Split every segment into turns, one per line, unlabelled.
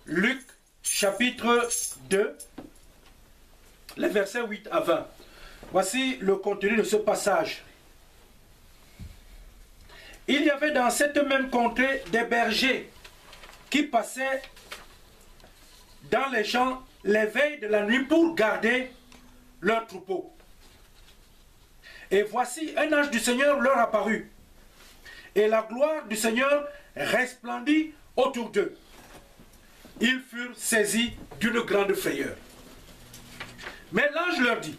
Luc chapitre 2, les versets 8 à 20. Voici le contenu de ce passage. Il y avait dans cette même contrée des bergers qui passaient dans les champs les veilles de la nuit pour garder leurs troupeaux. Et voici un ange du Seigneur leur apparut. Et la gloire du Seigneur resplendit autour d'eux. Ils furent saisis d'une grande frayeur. Mais l'ange leur dit,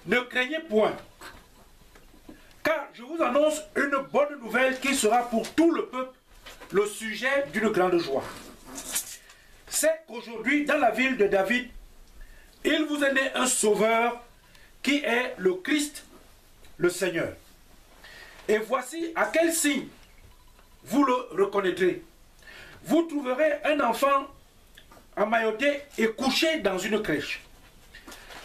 ne craignez point, car je vous annonce une bonne nouvelle qui sera pour tout le peuple le sujet d'une grande joie. C'est qu'aujourd'hui, dans la ville de David, il vous est né un sauveur qui est le Christ, le Seigneur. Et voici à quel signe vous le reconnaîtrez. Vous trouverez un enfant emmailloté et couché dans une crèche.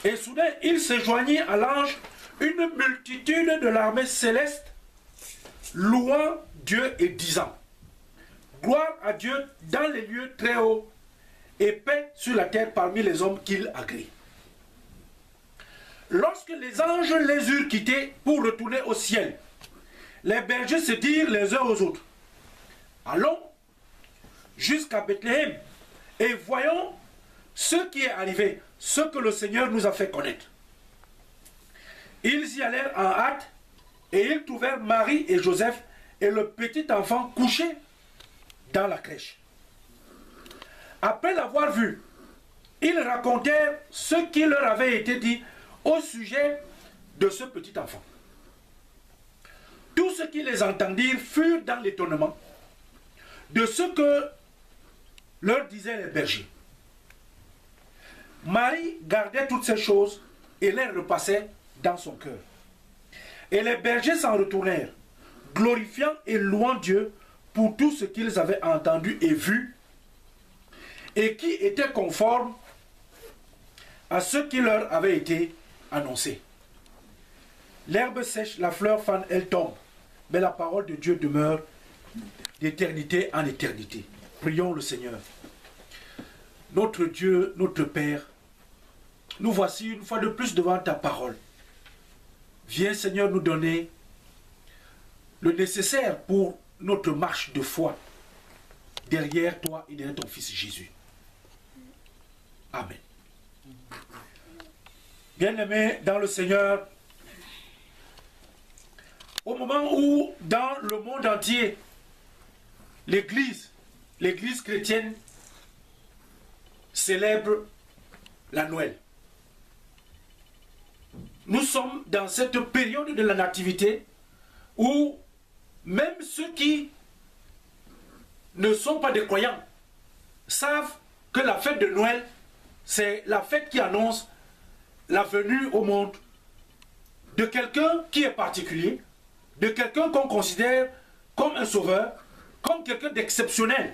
Et soudain, il se joignit à l'ange une multitude de l'armée céleste, louant Dieu et disant, gloire à Dieu dans les lieux très hauts, et paix sur la terre parmi les hommes qu'il agrée. Lorsque les anges les eurent quittés pour retourner au ciel, les bergers se dirent les uns aux autres, allons jusqu'à Bethléem et voyons ce qui est arrivé, ce que le Seigneur nous a fait connaître. Ils y allèrent en hâte et ils trouvèrent Marie et Joseph et le petit enfant couché dans la crèche. Après l'avoir vu, ils racontèrent ce qui leur avait été dit au sujet de ce petit enfant. Tous ceux qui les entendirent furent dans l'étonnement de ce que leur disaient les bergers. Marie gardait toutes ces choses et les repassait dans son cœur. Et les bergers s'en retournèrent, glorifiant et louant Dieu pour tout ce qu'ils avaient entendu et vu, et qui était conforme à ce qui leur avait été annoncé. L'herbe sèche, la fleur fane, elle tombe, mais la parole de Dieu demeure d'éternité en éternité. Prions le Seigneur. Notre Dieu, notre Père, nous voici une fois de plus devant ta parole. Viens, Seigneur, nous donner le nécessaire pour notre marche de foi derrière toi et derrière ton Fils Jésus. Amen. Bien-aimés dans le Seigneur, au moment où dans le monde entier, l'Église chrétienne célèbre la Noël. Nous sommes dans cette période de la nativité où même ceux qui ne sont pas des croyants savent que la fête de Noël, c'est la fête qui annonce la venue au monde de quelqu'un qui est particulier, de quelqu'un qu'on considère comme un sauveur, comme quelqu'un d'exceptionnel.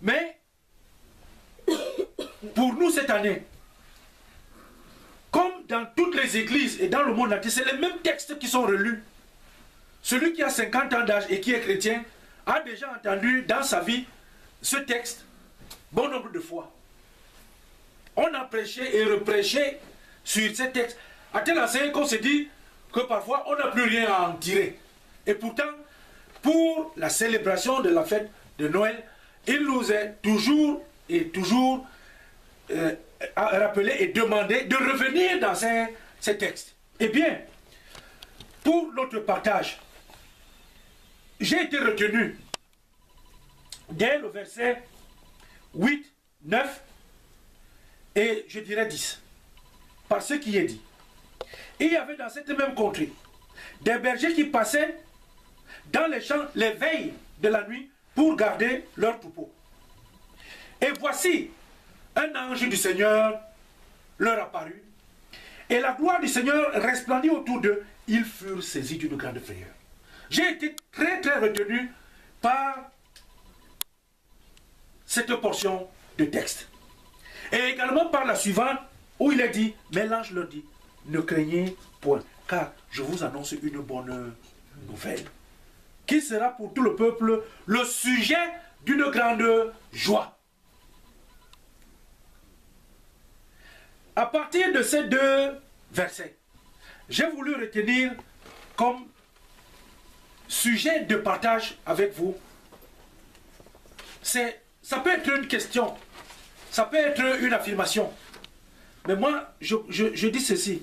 Mais, pour nous cette année, comme dans toutes les églises et dans le monde entier, c'est les mêmes textes qui sont relus. Celui qui a 50 ans d'âge et qui est chrétien a déjà entendu dans sa vie ce texte bon nombre de fois. On a prêché et reprêché sur ces textes, à tel enseigne qu'on se dit que parfois on n'a plus rien à en tirer. Et pourtant, pour la célébration de la fête de Noël, il nous est toujours et toujours rappelé et demandé de revenir dans ces textes. Eh bien, pour notre partage, j'ai été retenu dès le verset 8, 9 et je dirais 10, par ce qui est dit. Il y avait dans cette même contrée des bergers qui passaient dans les champs les veilles de la nuit pour garder leurs troupeaux. Et voici, un ange du Seigneur leur apparut, et la gloire du Seigneur resplendit autour d'eux. Ils furent saisis d'une grande frayeur. J'ai été très retenu par cette portion de texte. Et également par la suivante, où il est dit, mais l'ange leur dit, ne craignez point, car je vous annonce une bonne nouvelle qui sera pour tout le peuple le sujet d'une grande joie. À partir de ces deux versets, j'ai voulu retenir comme sujet de partage avec vous. Ça peut être une question, ça peut être une affirmation. Mais moi, je dis ceci.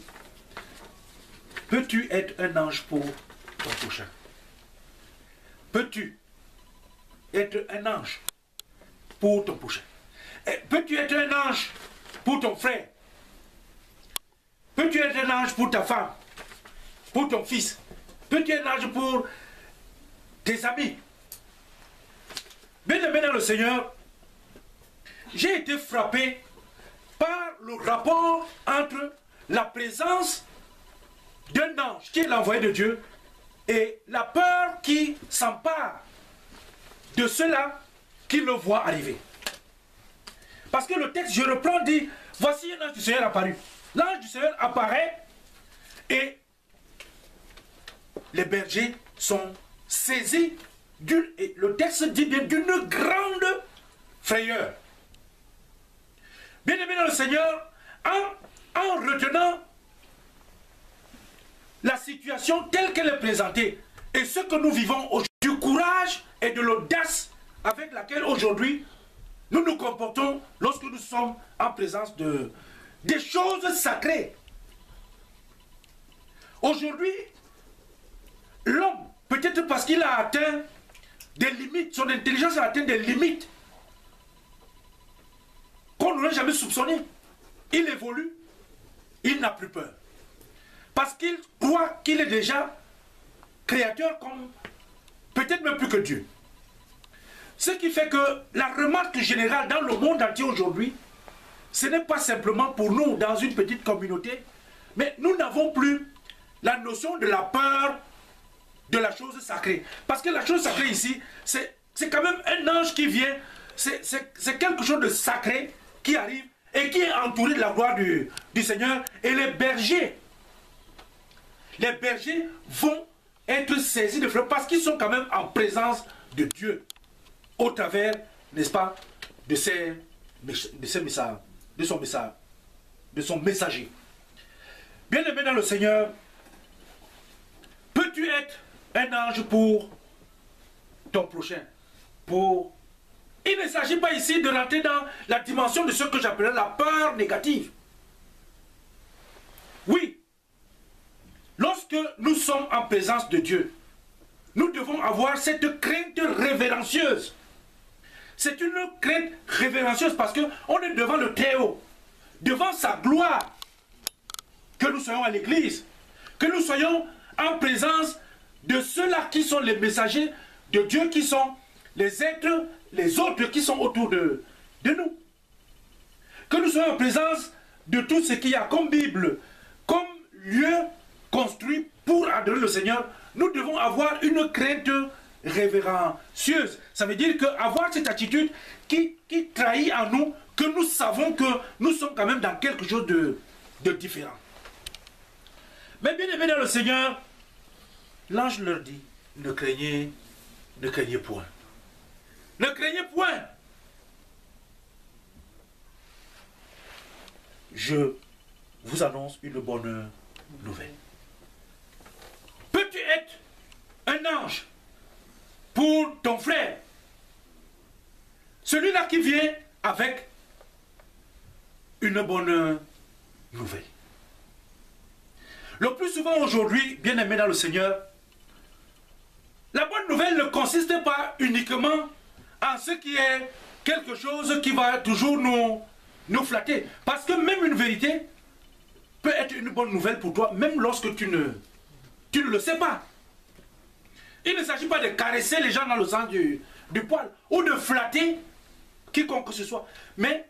Peux-tu être un ange pour ton prochain? Peux-tu être un ange pour ton prochain? Peux-tu être un ange pour ton frère? Peux-tu être un ange pour ta femme? Pour ton fils? Peux-tu être un ange pour tes amis? Bien-aimé dans le Seigneur, j'ai été frappé par le rapport entre la présence d'un ange qui est l'envoyé de Dieu et la peur qui s'empare de ceux-là qui le voient arriver. Parce que le texte, je reprends, dit, voici un ange du Seigneur apparu. L'ange du Seigneur apparaît et les bergers sont saisis et le texte dit bien d'une grande frayeur. Bien-aimé dans le Seigneur, en retenant la situation telle qu'elle est présentée et ce que nous vivons aujourd'hui, du courage et de l'audace avec laquelle aujourd'hui nous nous comportons lorsque nous sommes en présence des choses sacrées. Aujourd'hui, l'homme, peut-être parce qu'il a atteint des limites, son intelligence a atteint des limites qu'on n'aurait jamais soupçonnées. Il évolue, il n'a plus peur. Parce qu'il croit qu'il est déjà créateur comme peut-être même plus que Dieu. Ce qui fait que la remarque générale dans le monde entier aujourd'hui, ce n'est pas simplement pour nous dans une petite communauté, mais nous n'avons plus la notion de la peur de la chose sacrée. Parce que la chose sacrée ici, c'est quand même un ange qui vient, c'est quelque chose de sacré qui arrive et qui est entouré de la gloire du Seigneur. Et les bergers vont être saisis de frayeur parce qu'ils sont quand même en présence de Dieu au travers, n'est-ce pas, de son messager. Bien-aimé dans le Seigneur, peux-tu être un ange pour ton prochain? Il ne s'agit pas ici de rentrer dans la dimension de ce que j'appelle la peur négative. Oui, lorsque nous sommes en présence de Dieu, nous devons avoir cette crainte révérencieuse. C'est une crainte révérencieuse parce qu'on est devant le Très-Haut, devant sa gloire, que nous soyons à l'église, que nous soyons en présence de ceux-là qui sont les messagers de Dieu, qui sont les êtres, les autres qui sont autour de nous. Que nous soyons en présence de tout ce qu'il y a comme Bible, comme lieu construit pour adorer le Seigneur. Nous devons avoir une crainte révérencieuse. Ça veut dire qu'avoir cette attitude qui trahit en nous que nous savons que nous sommes quand même dans quelque chose de différent. Mais bien aimé dans le Seigneur, l'ange leur dit, ne craignez point. Ne craignez point. Je vous annonce une bonne nouvelle. Peux-tu être un ange pour ton frère? Celui-là qui vient avec une bonne nouvelle. Le plus souvent aujourd'hui, bien aimé dans le Seigneur, la bonne nouvelle ne consiste pas uniquement en ce qui est quelque chose qui va toujours nous flatter. Parce que même une vérité peut être une bonne nouvelle pour toi, même lorsque tu ne le sais pas. Il ne s'agit pas de caresser les gens dans le sens du poil ou de flatter quiconque que ce soit. Mais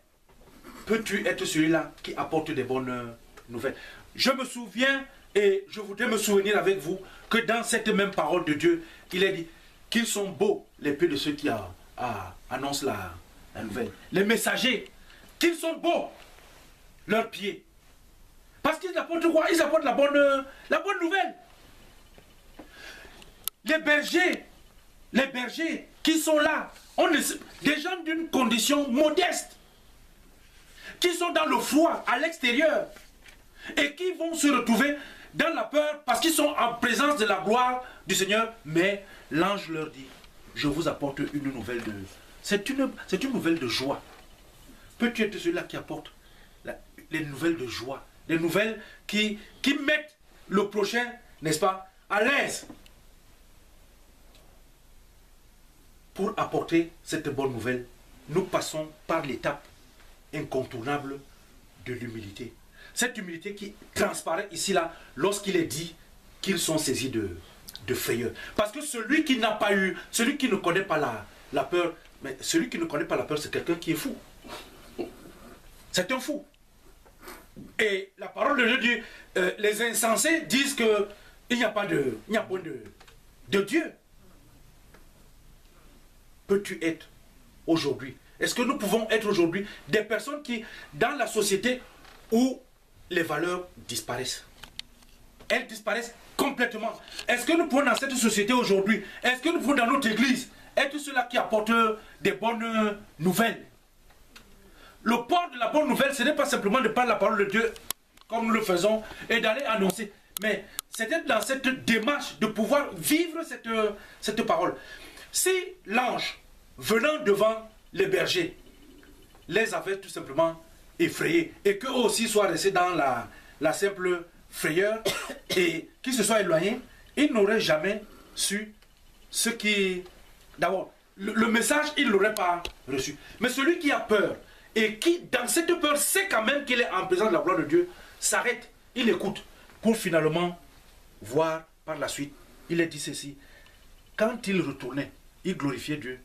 peux-tu être celui-là qui apporte des bonnes nouvelles? Je me souviens et je voudrais me souvenir avec vous que dans cette même parole de Dieu, il est dit qu'ils sont beaux les pieds de ceux qui annoncent la nouvelle. Les messagers, qu'ils sont beaux leurs pieds. Parce qu'ils apportent quoi? Ils apportent la bonne nouvelle. Les bergers les bergers qui sont là, des gens d'une condition modeste, qui sont dans le froid, à l'extérieur, et qui vont se retrouver dans la peur parce qu'ils sont en présence de la gloire du Seigneur. Mais l'ange leur dit, je vous apporte une nouvelle de... C'est une nouvelle de joie. Peux-tu être celui-là qui apporte les nouvelles de joie, les nouvelles qui mettent le prochain, n'est-ce pas, à l'aise, pour apporter cette bonne nouvelle? Nous passons par l'étape incontournable de l'humilité. Cette humilité qui transparaît ici là lorsqu'il est dit qu'ils sont saisis de frayeur. Parce que celui qui n'a pas eu, celui qui ne connaît pas la peur, mais celui qui ne connaît pas la peur, c'est quelqu'un qui est fou. C'est un fou. Et la parole de Dieu dit, les insensés disent qu'il n'y a pas de Dieu. Peux-tu être aujourd'hui? Est-ce que nous pouvons être aujourd'hui des personnes qui, dans la société où les valeurs disparaissent, elles disparaissent complètement? Est-ce que nous pouvons dans cette société aujourd'hui, est-ce que nous pouvons dans notre église être ceux-là qui apportent des bonnes nouvelles? Le port de la bonne nouvelle, ce n'est pas simplement de parler la parole de Dieu comme nous le faisons et d'aller annoncer, mais c'est d'être dans cette démarche de pouvoir vivre cette parole. Si l'ange venant devant les bergers les avait tout simplement effrayés et qu'eux aussi soient restés dans la simple frayeur et qu'ils se soient éloignés, ils n'auraient jamais su ce qui... D'abord, le message, ils ne l'auraient pas reçu. Mais celui qui a peur et qui, dans cette peur, sait quand même qu'il est en présence de la gloire de Dieu, s'arrête, il écoute pour finalement voir par la suite. Il est dit ceci: quand il retournait, il glorifiait Dieu.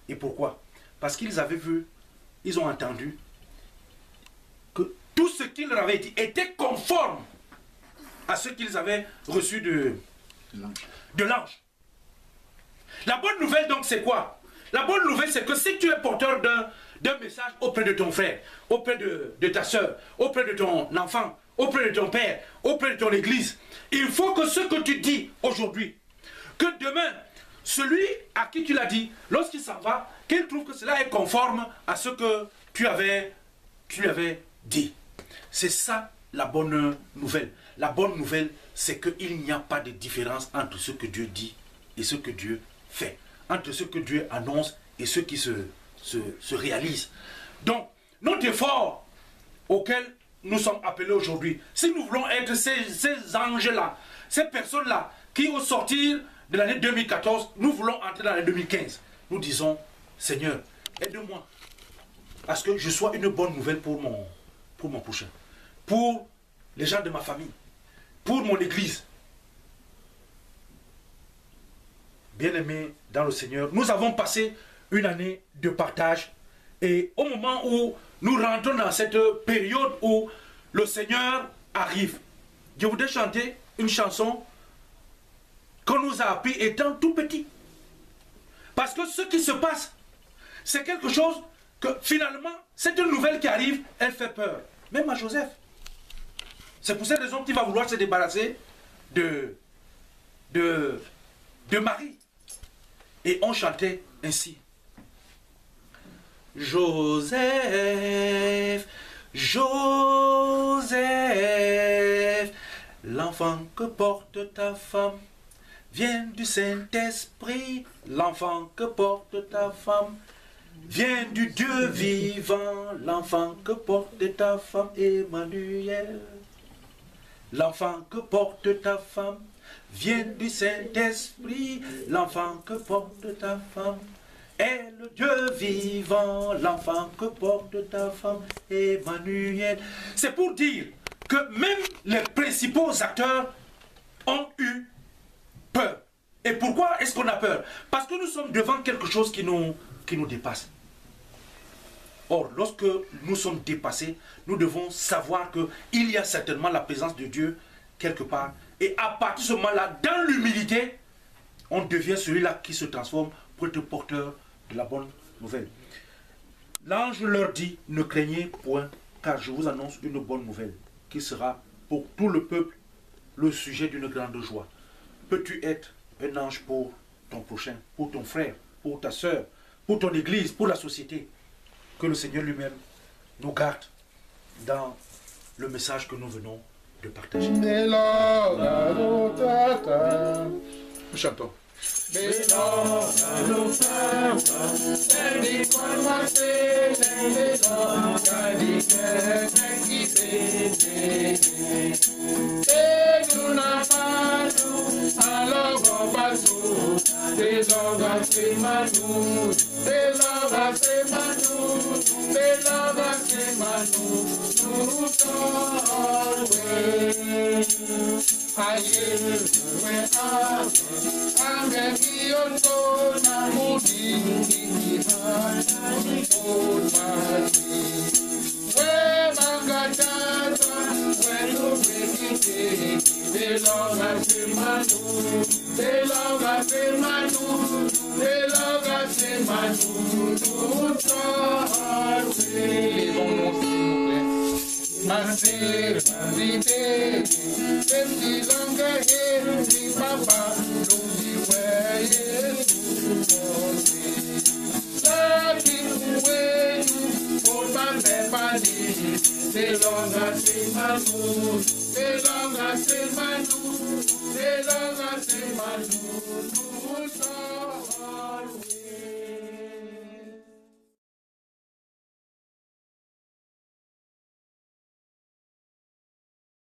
Et pourquoi? Parce qu'ils avaient vu, ils ont entendu que tout ce qu'il leur avait dit était conforme à ce qu'ils avaient reçu de l'ange. La bonne nouvelle donc c'est quoi? La bonne nouvelle c'est que si tu es porteur d'un message auprès de ton frère, auprès de ta soeur, auprès de ton enfant, auprès de ton père, auprès de ton église, il faut que ce que tu dis aujourd'hui, que demain, celui à qui tu l'as dit, lorsqu'il s'en va, qu'il trouve que cela est conforme à ce que tu lui avais dit. C'est ça la bonne nouvelle. La bonne nouvelle, c'est qu'il n'y a pas de différence entre ce que Dieu dit et ce que Dieu fait, entre ce que Dieu annonce et ce qui se réalise. Donc, notre effort auquel nous sommes appelés aujourd'hui, si nous voulons être ces anges-là, ces personnes-là, qui au sortir de l'année 2014, nous voulons entrer dans l'année 2015, nous disons, Seigneur, aide-moi à ce que je sois une bonne nouvelle pour mon prochain, pour les gens de ma famille, pour mon église. Bien-aimés dans le Seigneur, nous avons passé une année de partage et au moment où nous rentrons dans cette période où le Seigneur arrive, je voudrais chanter une chanson qu'on nous a appris étant tout petit. Parce que ce qui se passe, c'est quelque chose que finalement, cette nouvelle qui arrive, elle fait peur. Même à Joseph. C'est pour cette raison qu'il va vouloir se débarrasser de Marie. Et on chantait ainsi. Joseph, Joseph, l'enfant que porte ta femme vient du Saint-Esprit. L'enfant que porte ta femme vient du Dieu vivant. L'enfant que porte ta femme, Emmanuel. L'enfant que porte ta femme vient du Saint-Esprit. L'enfant que porte ta femme est le Dieu vivant. L'enfant que porte ta femme, Emmanuel. C'est pour dire que même les principaux acteurs ont eu peur. Et pourquoi est-ce qu'on a peur? Parce que nous sommes devant quelque chose qui nous dépasse. Or, lorsque nous sommes dépassés, nous devons savoir qu'il y a certainement la présence de Dieu quelque part. Et à partir de ce moment-là, dans l'humilité, on devient celui-là qui se transforme pour être porteur de la bonne nouvelle. L'ange leur dit, ne craignez point, car je vous annonce une bonne nouvelle, qui sera pour tout le peuple le sujet d'une grande joie. Peux-tu être un ange pour ton prochain, pour ton frère, pour ta soeur, pour ton église, pour la société. Que le Seigneur lui-même nous garde dans le message que nous venons de partager. Nous chantons.
Long as